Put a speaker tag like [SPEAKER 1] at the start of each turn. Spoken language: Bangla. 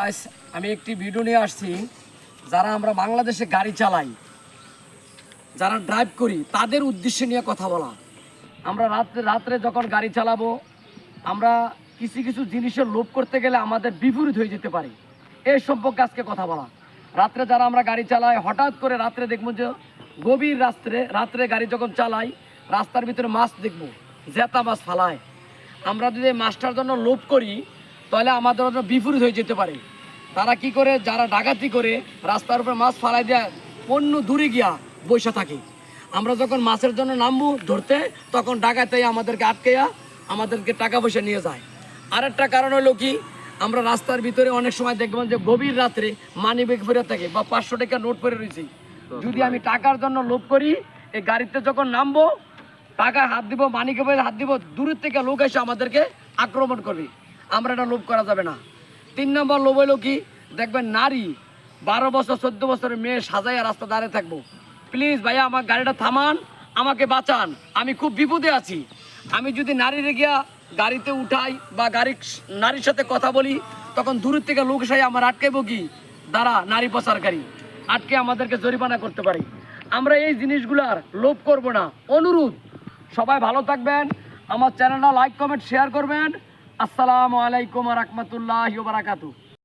[SPEAKER 1] গাইস আমি একটি ভিডিও নিয়ে আসছি যারা আমরা বাংলাদেশে গাড়ি চালাই যারা ড্রাইভ করি তাদের উদ্দেশ্যে নিয়ে কথা বলা। আমরা রাত্রে যখন গাড়ি চালাবো আমরা কিছু কিছু জিনিসের লোভ করতে গেলে আমাদের বিপরীত হয়ে যেতে পারে, এই সম্পর্কে আজকে কথা বলা। রাত্রে যারা আমরা গাড়ি চালাই হঠাৎ করে রাত্রে দেখবো যে গভীর রাত্রে গাড়ি যখন চালাই রাস্তার ভিতরে মাছ দেখবো, জেতা মাছ ফালায়। আমরা যদি মাছটার জন্য লোভ করি তাহলে আমাদের জন্য বিপরীত হয়ে যেতে পারে। তারা কি করে, যারা ডাকাতি করে রাস্তার উপরে মাছ ফালাই দেয় অন্য দূরে গিয়া বসে থাকে। আমরা যখন মাছের জন্য নামবো ধরতে তখন ডাকাতেই আমাদেরকে আটকেয়া আমাদেরকে টাকা পয়সা নিয়ে যায়। আরেকটা কারণ হলো কি, আমরা রাস্তার ভিতরে অনেক সময় দেখবেন যে গভীর রাত্রে মানি ব্যাগ ফেরে থাকে বা 500 টাকা নোট পরে রয়েছে। যদি আমি টাকার জন্য লোভ করি এই গাড়িতে যখন নামবো টাকায় হাত দিব, মানিকে হাত দিব, দূরের থেকে লোক এসে আমাদেরকে আক্রমণ করবে। আমরা এটা লোভ করা যাবে না। 3 নম্বর লোভ হলো কি, দেখবেন নারী 12 বছর 14 বছরের মেয়ে সাজাইয়া রাস্তা দাঁড়িয়ে থাকবো। প্লিজ ভাইয়া আমার গাড়িটা থামান, আমাকে বাঁচান, আমি খুব বিপদে আছি। আমি যদি নারীরে গিয়া গাড়িতে উঠাই বা নারীর সাথে কথা বলি তখন দূরের থেকে লোক এসে আমার আটকাইব কি, দ্বারা নারী পাচারকারী আটকে আমাদেরকে জরিমানা করতে পারে। আমরা এই জিনিসগুলার লোভ করব না। অনুরোধ, সবাই ভালো থাকবেন, আমার চ্যানেলটা লাইক কমেন্ট শেয়ার করবেন। আসসালামু আলাইকুম ওয়া রাহমাতুল্লাহি ওয়া বারাকাতুহু।